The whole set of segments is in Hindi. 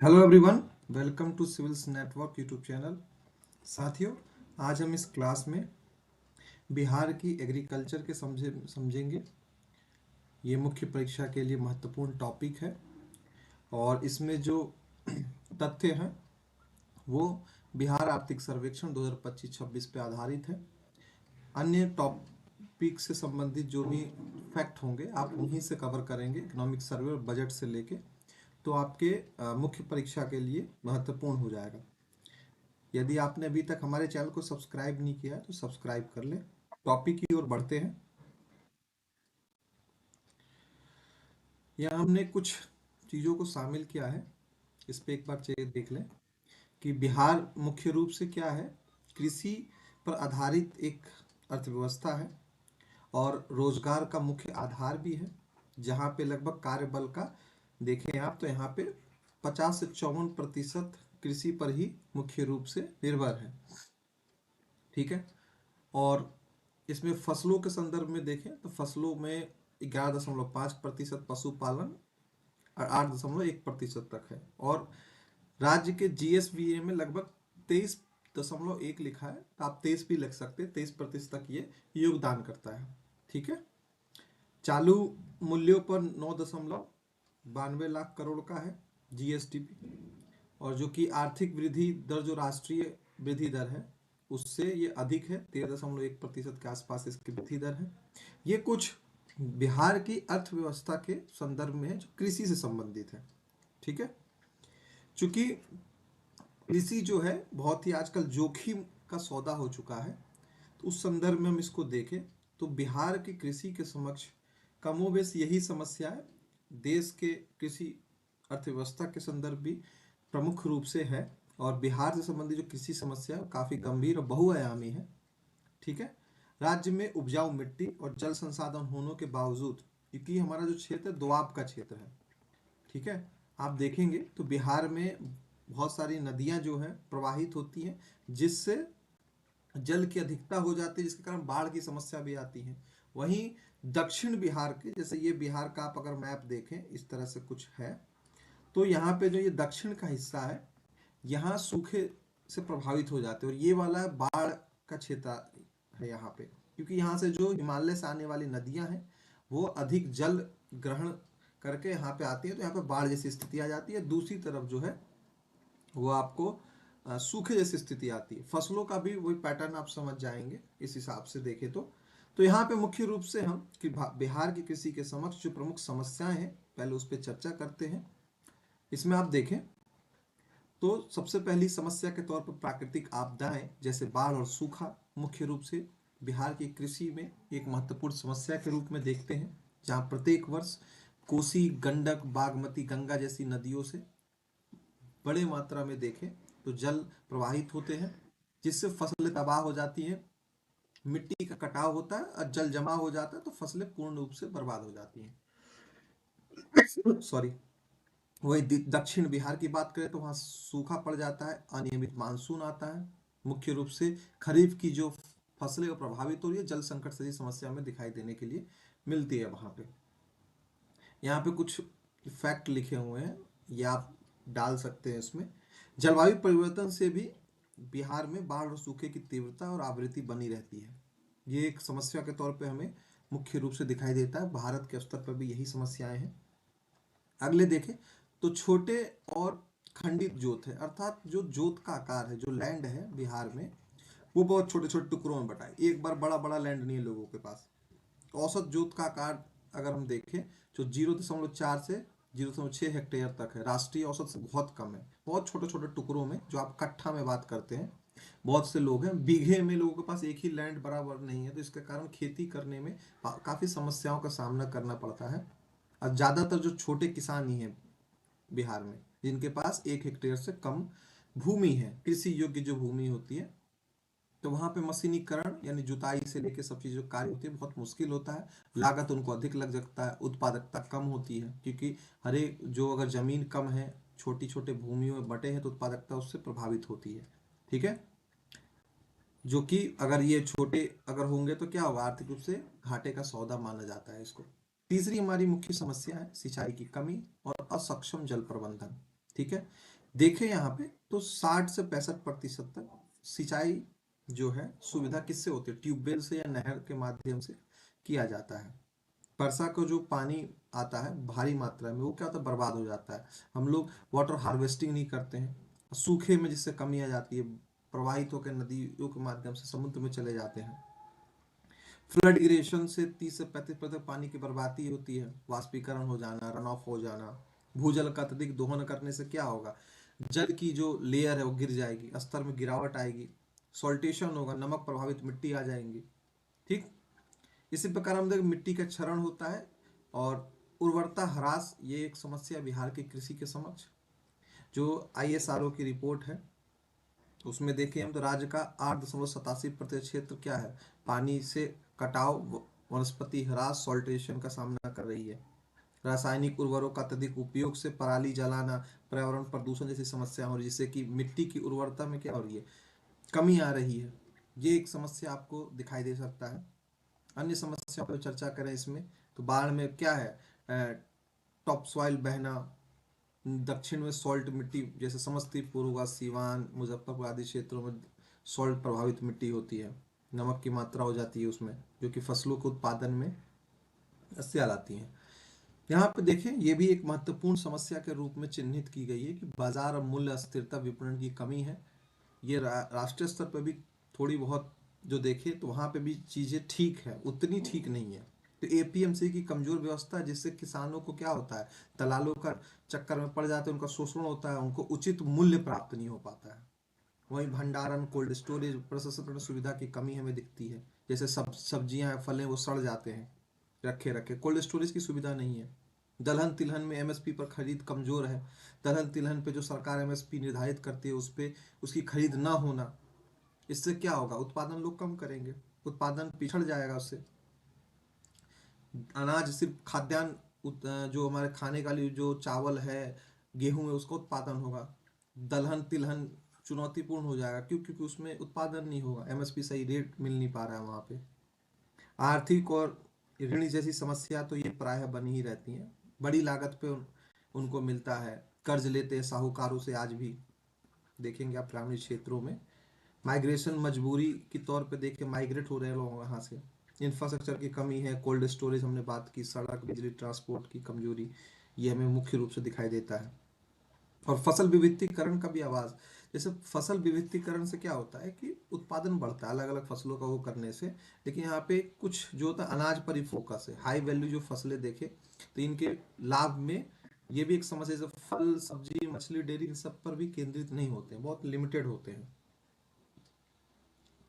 Hello everyone, welcome to civils network YouTube channel. साथियों, आज हम इस क्लास में बिहार की एग्रीकल्चर के समझेंगे। ये मुख्य परीक्षा के लिए महत्वपूर्ण टॉपिक है और इसमें जो तथ्य हैं वो बिहार आर्थिक सर्वेक्षण 2025-26 पे आधारित है। अन्य टॉपिक से संबंधित जो भी फैक्ट होंगे आप उन्हीं से कवर करेंगे, इकोनॉमिक सर्वे और बजट से लेके, तो आपके मुख्य परीक्षा के लिए महत्वपूर्ण हो जाएगा। यदि आपने अभी तक हमारे चैनल को सब्सक्राइब नहीं किया है तो सब्सक्राइब कर लें। टॉपिक की ओर बढ़ते हैं। यहाँ हमने कुछ चीज़ों को शामिल किया है, इस पे एक बार देख लें कि बिहार मुख्य रूप से क्या है, कृषि पर आधारित एक अर्थव्यवस्था है और रोजगार का मुख्य आधार भी है, जहाँ पे लगभग कार्यबल का देखें आप तो यहाँ पे 50 से 54% कृषि पर ही मुख्य रूप से निर्भर है। ठीक है। और इसमें फसलों के संदर्भ में देखें तो फसलों में 11.5% पशुपालन और 8.1% तक है, और राज्य के जीएसवीए में लगभग 23.1 लिखा है, तो आप 23 भी लिख सकते हैं। 23% तक ये योगदान करता है। ठीक है। चालू मूल्यों पर 9.92 लाख करोड़ का है जीएसडीपी, और जो कि आर्थिक वृद्धि दर, जो राष्ट्रीय वृद्धि दर है उससे ये अधिक है, 13.1% के आसपास इसकी वृद्धि दर है। ये कुछ बिहार की अर्थव्यवस्था के संदर्भ में है जो कृषि से संबंधित है। ठीक है। चूंकि कृषि जो है बहुत ही आजकल जोखिम का सौदा हो चुका है, तो उस संदर्भ में हम इसको देखें तो बिहार की कृषि के समक्ष कमोबेश यही समस्या है। देश के कृषि अर्थव्यवस्था के संदर्भ भी प्रमुख रूप से है, और बिहार से संबंधित जो कृषि समस्या है काफ़ी गंभीर और बहुआयामी है। ठीक है। राज्य में उपजाऊ मिट्टी और जल संसाधन होने के बावजूद, क्योंकि हमारा जो क्षेत्र है दोआब का क्षेत्र है, ठीक है, आप देखेंगे तो बिहार में बहुत सारी नदियां जो हैं प्रवाहित होती हैं, जिससे जल की अधिकता हो जाती है, जिसके कारण बाढ़ की समस्या भी आती है। वहीं दक्षिण बिहार के, जैसे ये बिहार का आप अगर मैप देखें इस तरह से कुछ है, तो यहाँ पे जो ये दक्षिण का हिस्सा है यहाँ सूखे से प्रभावित हो जाते हैं, और ये वाला बाढ़ का क्षेत्र है यहाँ पे, क्योंकि यहाँ से जो हिमालय से आने वाली नदियां हैं वो अधिक जल ग्रहण करके यहाँ पे आती है, तो यहाँ पे बाढ़ जैसी स्थिति आ जाती है। दूसरी तरफ जो है वो आपको सूखे जैसी स्थिति आती है। फसलों का भी वही पैटर्न आप समझ जाएंगे इस हिसाब से देखें तो यहाँ पे मुख्य रूप से हम कि बिहार की कृषि के समक्ष जो प्रमुख समस्याएं हैं पहले उस पर चर्चा करते हैं। इसमें आप देखें तो सबसे पहली समस्या के तौर पर प्राकृतिक आपदाएं जैसे बाढ़ और सूखा मुख्य रूप से बिहार की कृषि में एक महत्वपूर्ण समस्या के रूप में देखते हैं, जहां प्रत्येक वर्ष कोसी, गंडक, बागमती, गंगा जैसी नदियों से बड़े मात्रा में देखें तो जल प्रवाहित होते हैं, जिससे फसलें तबाह हो जाती हैं, मिट्टी का कटाव होता है और जल जमा हो जाता है, तो फसलें पूर्ण रूप से बर्बाद हो जाती हैं। सॉरी। वही दक्षिण बिहार की बात करें तो वहाँ सूखा पड़ जाता है, अनियमित मानसून आता है, मुख्य रूप से खरीफ की जो फसलें प्रभावित हो रही है, जल संकट से समस्या में दिखाई देने के लिए मिलती है वहाँ पे। यहाँ पे कुछ फैक्ट लिखे हुए हैं, ये आप डाल सकते हैं इसमें। जलवायु परिवर्तन से भी बिहार में बाढ़ और सूखे की तीव्रता और आवृत्ति बनी रहती है। ये एक समस्या के तौर पे हमें मुख्य रूप से दिखाई देता है। भारत के स्तर पर भी यही समस्याएं हैं। अगले देखें तो छोटे और खंडित जोत है, अर्थात जो जोत का आकार है, जो लैंड है बिहार में वो बहुत छोटे छोटे टुकड़ों में बटा है। एक बार बड़ा बड़ा लैंड नहीं है लोगों के पास। औसत जोत का आकार अगर हम देखें तो 0.4 से 0.6 हेक्टेयर तक है, राष्ट्रीय औसत से बहुत कम है। बहुत छोटे छोटे टुकड़ों में, जो आप कट्ठा में बात करते हैं, बहुत से लोग हैं, बीघे में लोगों के पास एक ही लैंड बराबर नहीं है, तो इसके कारण खेती करने में काफ़ी समस्याओं का सामना करना पड़ता है। और ज़्यादातर जो छोटे किसान ही हैं बिहार में, जिनके पास 1 हेक्टेयर से कम भूमि है, कृषि योग्य जो भूमि होती है, तो वहाँ पे मशीनीकरण यानी जुताई से लेके सब चीज़ जो कार्य होती है बहुत मुश्किल होता है। लागत उनको अधिक लग सकता है, उत्पादकता कम होती है, क्योंकि हर एक जो अगर जमीन कम है, छोटी छोटे भूमियों में बटे हैं, तो उत्पादकता उससे प्रभावित होती है। ठीक है। जो कि अगर ये छोटे अगर होंगे तो क्या होगा, आर्थिक रूप से घाटे का सौदा माना जाता है इसको। तीसरी हमारी मुख्य समस्या है सिंचाई की कमी और असक्षम जल प्रबंधन। ठीक है। देखें यहाँ पे तो 60 से 65% तक सिंचाई जो है सुविधा किससे होती है, ट्यूबवेल से या नहर के माध्यम से किया जाता है। वर्षा को जो पानी आता है भारी मात्रा में, वो क्या होता है, बर्बाद हो जाता है। हम लोग वाटर हार्वेस्टिंग नहीं करते हैं, सूखे में जिससे कमी आ जाती है, प्रवाहित होकर नदियों के माध्यम से समुद्र में चले जाते हैं। फ्लड इरेशन से 30 से 35% पानी की बर्बादी होती है, वाष्पीकरण हो जाना, रन ऑफ हो जाना। भूजल का अत्यधिक दोहन करने से क्या होगा, जल की जो लेयर है वो गिर जाएगी, स्तर में गिरावट आएगी, सॉल्टेशन होगा, नमक प्रभावित मिट्टी आ जाएंगी। ठीक, इसी प्रकार हम देख मिट्टी का क्षरण होता है और उर्वरता ह्रास, ये एक समस्या बिहार की कृषि के समक्ष। जो ISRO की रिपोर्ट है उसमें देखें हम तो राज्य का 8.87% क्षेत्र क्या है, पानी से कटाव, वनस्पति ह्रास, सॉल्टेशन का सामना कर रही है। रासायनिक उर्वरकों का अत्यधिक उपयोग से पराली जलाना, पर्यावरण प्रदूषण जैसी समस्या हो रही है, जिससे कि मिट्टी की उर्वरता में क्या हो रही है, कमी आ रही है। ये एक समस्या आपको दिखाई दे सकता है। अन्य समस्या पर चर्चा करें इसमें, तो बाढ़ में क्या है, टॉप सॉइल बहना, दक्षिण में सॉल्ट मिट्टी, जैसे समस्तीपुर हुआ, सिवान, मुजफ्फरपुर आदि क्षेत्रों में सॉल्ट प्रभावित मिट्टी होती है, नमक की मात्रा हो जाती है उसमें, जो कि फसलों के उत्पादन में समस्या लाती है। यहाँ पे देखें, ये भी एक महत्वपूर्ण समस्या के रूप में चिन्हित की गई है कि बाजार और मूल्य अस्थिरता, विपणन की कमी है। ये राष्ट्रीय स्तर पर भी थोड़ी बहुत जो देखें तो वहाँ पे भी चीज़ें ठीक है, उतनी ठीक नहीं है। तो APMC की कमजोर व्यवस्था है, जिससे किसानों को क्या होता है, दलालों का चक्कर में पड़ जाते हैं, उनका शोषण होता है, उनको उचित मूल्य प्राप्त नहीं हो पाता है। वहीं भंडारण, कोल्ड स्टोरेज, प्रसंस्करण सुविधा की कमी हमें दिखती है। जैसे सब्जियां फलें वो सड़ जाते हैं रखे रखे, कोल्ड स्टोरेज की सुविधा नहीं है। दलहन तिलहन में MSP पर खरीद कमजोर है। दलहन तिलहन पे जो सरकार MSP निर्धारित करती है उस पे उसकी खरीद ना होना, इससे क्या होगा, उत्पादन लोग कम करेंगे, उत्पादन पिछड़ जाएगा उससे। अनाज सिर्फ खाद्यान्न जो हमारे खाने का लिए जो चावल है, गेहूं है, उसका उत्पादन होगा। दलहन तिलहन चुनौतीपूर्ण हो जाएगा, क्यों, क्योंकि उसमें उत्पादन नहीं होगा, MSP सही रेट मिल नहीं पा रहा है वहाँ पे। आर्थिक और ऋण जैसी समस्या तो ये प्रायः बनी ही रहती हैं। बड़ी लागत पे उनको मिलता है, कर्ज लेते हैं साहूकारों से आज भी, देखेंगे आप ग्रामीण क्षेत्रों में। माइग्रेशन, मजबूरी के तौर पे देखें, माइग्रेट हो रहे हैं लोग वहाँ से। इंफ्रास्ट्रक्चर की कमी है, कोल्ड स्टोरेज हमने बात की, सड़क, बिजली, ट्रांसपोर्ट की कमजोरी, ये हमें मुख्य रूप से दिखाई देता है। और फसल विविधीकरण का भी आवाज, जैसे फसल विविधीकरण से क्या होता है कि उत्पादन बढ़ता है अलग अलग फसलों का वो करने से। लेकिन यहाँ पे कुछ जो होता है अनाज पर ही फोकस है, हाई वैल्यू जो फसलें देखे तो इनके लाभ में ये भी एक समस्या, जैसे फल, सब्जी, मछली, डेयरी, इन सब पर भी केंद्रित नहीं होते हैं, बहुत लिमिटेड होते हैं।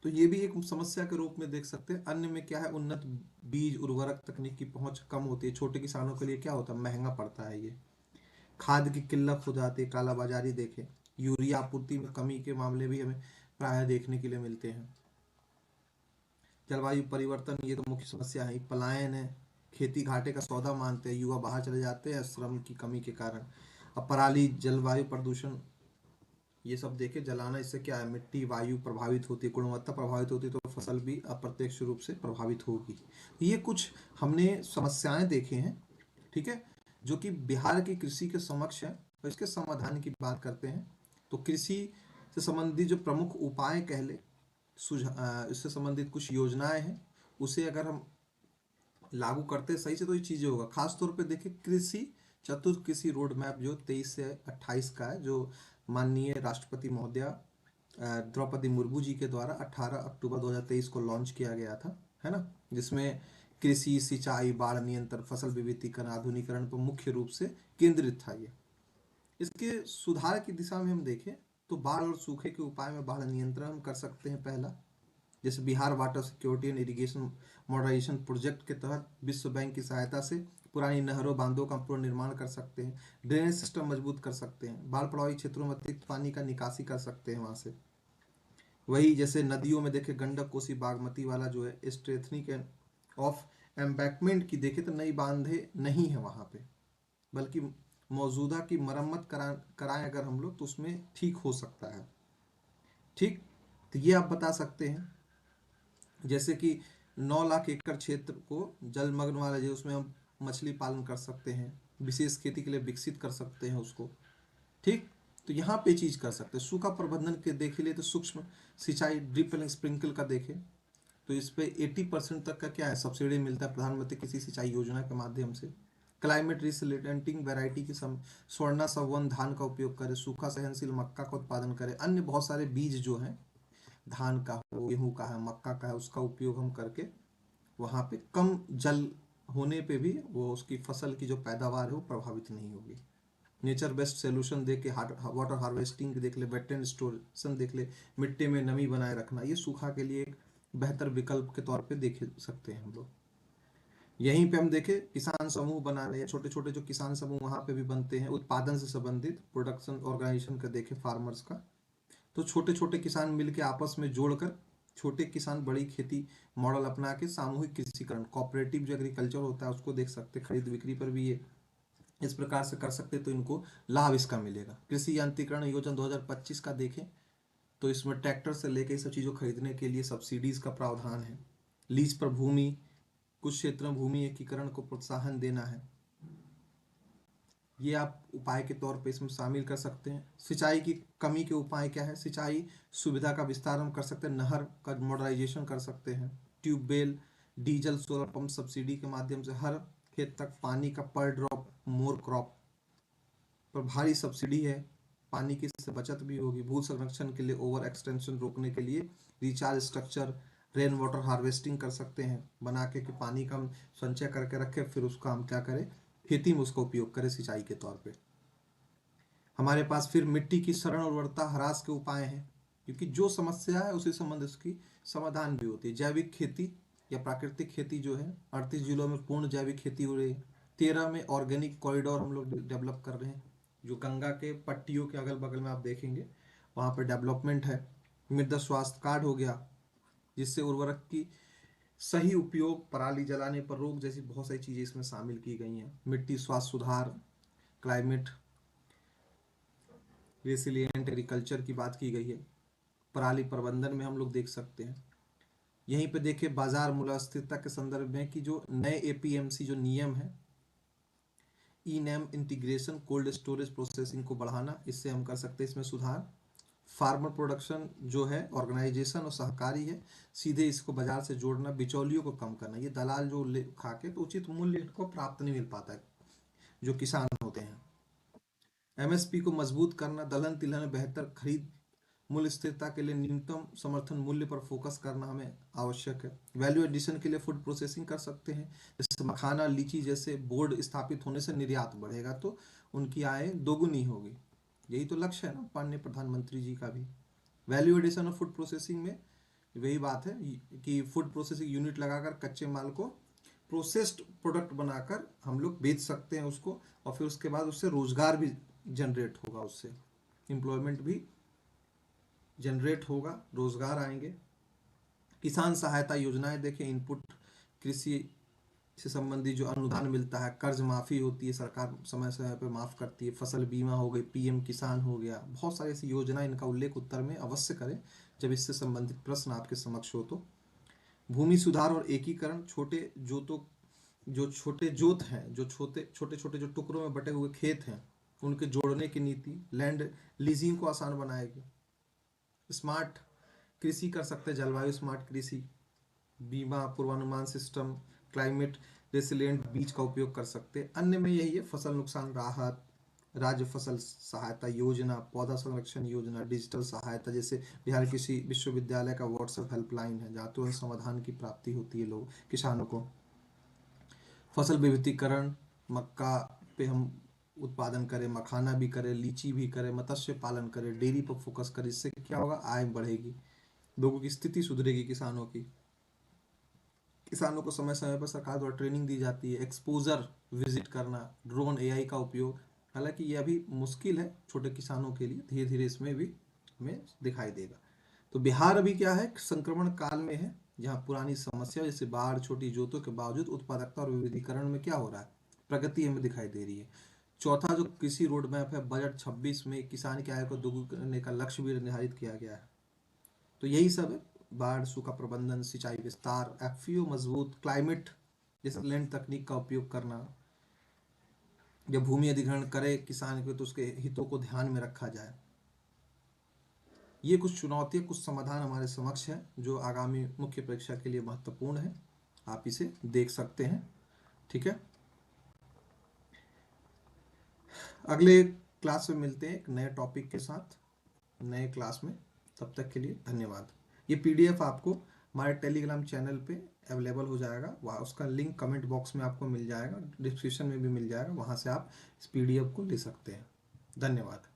तो ये भी एक समस्या के रूप में देख सकते हैं। अन्य में क्या है, उन्नत बीज, उर्वरक तकनीक की पहुंच कम होती है, छोटे किसानों के लिए क्या होता है, महंगा पड़ता है ये। खाद की किल्लत हो जाती है, कालाबाजारी देखें, यूरिया आपूर्ति में कमी के मामले भी हमें प्रायः देखने के लिए मिलते हैं। जलवायु परिवर्तन, ये तो मुख्य समस्या है। पलायन है, खेती घाटे का सौदा मानते हैं, युवा बाहर चले जाते हैं श्रम की कमी के कारण। अब पराली, जलवायु प्रदूषण, ये सब देखे जलाना, इससे क्या है, मिट्टी, वायु प्रभावित होती है, गुणवत्ता प्रभावित होती है, तो फसल भी अप्रत्यक्ष रूप से प्रभावित होगी। ये कुछ हमने समस्याएं देखे हैं, ठीक है, जो कि बिहार की कृषि के समक्ष है। और इसके समाधान की बात करते हैं तो कृषि से संबंधित जो प्रमुख उपाय कह ले, इससे संबंधित कुछ योजनाएं हैं, उसे अगर हम लागू करते हैं सही से तो ये चीजें होगा। खास तौर पे देखिए, कृषि चतुर्थ कृषि रोड मैप जो 23 से 28 का है, जो माननीय राष्ट्रपति महोदया द्रौपदी मुर्मू जी के द्वारा 18 अक्टूबर 2023 को लॉन्च किया गया था, है ना, जिसमें कृषि, सिंचाई, बाढ़ नियंत्रण, फसल विविधीकरण, आधुनिकरण पर मुख्य रूप से केंद्रित था ये। इसके सुधार की दिशा में हम देखें तो बाढ़ और सूखे के उपाय में बाढ़ नियंत्रण हम कर सकते हैं पहला, जैसे Bihar water security and irrigation modernization project के तहत विश्व बैंक की सहायता से पुरानी नहरों, बांधों का पुनर्निर्माण कर सकते हैं, ड्रेनेज सिस्टम मजबूत कर सकते हैं, बाढ़ प्रभावित क्षेत्रों में अतिरिक्त पानी का निकासी कर सकते हैं वहां से। वही जैसे नदियों में देखे, गंडक, कोसी, बागमती वाला जो है स्ट्रेथनिंग ऑफ एम्बैकमेंट की देखे तो नई बांधे नहीं है वहां पे, बल्कि मौजूदा की मरम्मत कराएं अगर हम लोग तो उसमें ठीक हो सकता है। ठीक, तो ये आप बता सकते हैं। जैसे कि 9 लाख एकड़ क्षेत्र को जलमग्न वाला, जो उसमें हम मछली पालन कर सकते हैं, विशेष खेती के लिए विकसित कर सकते हैं उसको। ठीक, तो यहाँ पे चीज कर सकते हैं। सूखा प्रबंधन के देख लिए तो सूक्ष्म सिंचाई ड्रिप एंड स्प्रिंकल का देखें तो इस पे 80% तक का क्या है सब्सिडी मिलता है प्रधानमंत्री कृषि सिंचाई योजना के माध्यम से। क्लाइमेट रिसिलेंटिंग वैरायटी की स्वर्णा सवन धान का उपयोग करें, सूखा सहनशील मक्का का उत्पादन करें, अन्य बहुत सारे बीज जो हैं धान का हो गेहूं का है मक्का का है उसका उपयोग हम करके वहाँ पे कम जल होने पे भी वो उसकी फसल की जो पैदावार है वो प्रभावित नहीं होगी। नेचर बेस्ड सोल्यूशन देख के वाटर हार्वेस्टिंग देख ले, वेट स्टोरेशन देख ले, मिट्टी में नमी बनाए रखना, ये सूखा के लिए एक बेहतर विकल्प के तौर पे देख सकते हैं हम लोग। यहीं पे हम देखें किसान समूह बना रहे हैं, छोटे छोटे जो किसान समूह वहाँ पे भी बनते हैं उत्पादन से संबंधित, प्रोडक्शन ऑर्गेनाइजेशन का देखें फार्मर्स का, तो छोटे छोटे किसान मिलके आपस में जोड़कर छोटे किसान बड़ी खेती मॉडल अपना के सामूहिक कृषिकरण कोऑपरेटिव जो एग्रीकल्चर होता है उसको देख सकते, खरीद बिक्री पर भी ये इस प्रकार से कर सकते तो इनको लाभ इसका मिलेगा। कृषि यांत्रिकरण योजना 2025 का देखें तो इसमें ट्रैक्टर से लेकर सब चीज़ों खरीदने के लिए सब्सिडीज का प्रावधान है। लीज पर भूमि, कुछ क्षेत्रों में भूमि एकीकरण को प्रोत्साहन देना है, ये आप उपाय के तौर पे इसमें शामिल कर सकते हैं। सिंचाई की कमी के उपाय क्या है, सिंचाई सुविधा का विस्तार हम कर सकते हैं, नहर का मॉडर्नाइजेशन कर सकते हैं, tubewell diesel solar pump subsidy के माध्यम से हर खेत तक पानी का पर ड्रॉप मोर क्रॉप पर भारी सब्सिडी है, पानी की इससे बचत भी होगी। भू संरक्षण के लिए ओवर एक्सटेंशन रोकने के लिए recharge structure rain water harvesting कर सकते हैं बना के कि पानी का हम संचय करके रखें फिर उसका हम क्या करें खेती में उसका उपयोग करें सिंचाई के तौर पे। हमारे पास फिर मिट्टी की शरण उर्वरता ह्रास के उपाय हैं, क्योंकि जो समस्या है उसी संबंध उसकी समाधान भी होती है। जैविक खेती या प्राकृतिक खेती जो है 38 जिलों में पूर्ण जैविक खेती हो रही है, 13 में ऑर्गेनिक कॉरिडोर हम लोग डेवलप कर रहे हैं, जो गंगा के पट्टियों के अगल बगल में आप देखेंगे वहाँ पर डेवलपमेंट है। मृदा स्वास्थ्य कार्ड हो गया जिससे उर्वरक की सही उपयोग, पराली जलाने पर रोक जैसी बहुत सारी चीजें इसमें शामिल की गई हैं। मिट्टी स्वास्थ्य सुधार, क्लाइमेट रेसिलिएंट एग्रीकल्चर की बात की गई है। पराली प्रबंधन में हम लोग देख सकते हैं। यहीं पे देखिए बाजार मूल्य स्थिरता के संदर्भ में कि जो नए एपीएमसी जो नियम है, e NAM integration cold storage processing को बढ़ाना, इससे हम कर सकते हैं इसमें सुधार। फार्मर प्रोडक्शन जो है ऑर्गेनाइजेशन और सहकारी है, सीधे इसको बाजार से जोड़ना, बिचौलियों को कम करना, ये दलाल जो ले खा के तो उचित मूल्य इनको प्राप्त नहीं मिल पाता है जो किसान होते हैं। एमएसपी को मजबूत करना, दलहन तिलहन में बेहतर खरीद मूल्य स्थिरता के लिए न्यूनतम समर्थन मूल्य पर फोकस करना हमें आवश्यक है। वैल्यू एडिशन के लिए फूड प्रोसेसिंग कर सकते हैं, जैसे मखाना लीची जैसे बोर्ड स्थापित होने से निर्यात बढ़ेगा तो उनकी आय दोगुनी होगी। यही तो लक्ष्य है ना माननीय प्रधानमंत्री जी का भी। वैल्यू एडिशन और फूड प्रोसेसिंग में वही बात है कि फूड प्रोसेसिंग यूनिट लगाकर कच्चे माल को प्रोसेस्ड प्रोडक्ट बनाकर हम लोग बेच सकते हैं उसको, और फिर उसके बाद उससे रोजगार भी जनरेट होगा, उससे एम्प्लॉयमेंट भी जनरेट होगा, रोजगार आएंगे। किसान सहायता योजनाएं देखें, इनपुट कृषि से संबंधित जो अनुदान मिलता है, कर्ज माफी होती है, सरकार समय समय पर माफ करती है, फसल बीमा हो गई, पीएम किसान हो गया, बहुत सारी ऐसी योजना, इनका उल्लेख उत्तर में अवश्य करें जब इससे संबंधित प्रश्न आपके समक्ष हो तो। भूमि सुधार और एकीकरण, छोटे जोतों जो छोटे जोत हैं, जो छोटे छोटे छोटे जो टुकड़ों में बटे हुए खेत हैं उनके जोड़ने की नीति, लैंड लीजिंग को आसान बनाएगी। स्मार्ट कृषि कर सकते हैं, जलवायु स्मार्ट कृषि, बीमा पूर्वानुमान सिस्टम, क्लाइमेट रेसिलिएंट बीज का उपयोग कर सकते हैं। अन्य में यही है फसल नुकसान राहत, राज्य फसल सहायता योजना, पौधा संरक्षण योजना, डिजिटल सहायता, जैसे बिहार कृषि विश्वविद्यालय का व्हाट्सएप हेल्पलाइन है जहाँ तुरंत समाधान की प्राप्ति होती है लोग किसानों को। फसल विविधीकरण, मक्का पे हम उत्पादन करें, मखाना भी करें, लीची भी करें, मत्स्य पालन करें, डेयरी पर फोकस करें, इससे क्या होगा आय बढ़ेगी, लोगों की स्थिति सुधरेगी किसानों की। किसानों को समय समय पर सरकार द्वारा ट्रेनिंग दी जाती है, एक्सपोजर विजिट करना, ड्रोन एआई का उपयोग, हालांकि ये अभी मुश्किल है छोटे किसानों के लिए, धीरे धीरे इसमें भी हमें दिखाई देगा। तो बिहार अभी क्या है संक्रमण काल में है, जहाँ पुरानी समस्या जैसे बाढ़, छोटी जोतों के बावजूद उत्पादकता और विविधीकरण में क्या हो रहा है, प्रगति हमें दिखाई दे रही है। चौथा जो कृषि रोड मैप है, बजट 26 में किसान की आय को दोगुना करने का लक्ष्य भी निर्धारित किया गया है। तो यही सब है, बाढ़, सूखा प्रबंधन, सिंचाई विस्तार, एफपीओ मजबूत, क्लाइमेट रेसिलिएंट तकनीक का उपयोग करना, जब भूमि अधिग्रहण करे किसान के तो उसके हितों को ध्यान में रखा जाए। ये कुछ चुनौतियाँ, कुछ समाधान हमारे समक्ष हैं जो आगामी मुख्य परीक्षा के लिए महत्वपूर्ण है। आप इसे देख सकते हैं। ठीक है, अगले क्लास में मिलते हैं एक नए टॉपिक के साथ, नए क्लास में। तब तक के लिए धन्यवाद। ये पीडीएफ आपको हमारे टेलीग्राम चैनल पे अवेलेबल हो जाएगा, वहाँ उसका लिंक कमेंट बॉक्स में आपको मिल जाएगा, डिस्क्रिप्शन में भी मिल जाएगा, वहाँ से आप इस पीडीएफ को ले सकते हैं। धन्यवाद।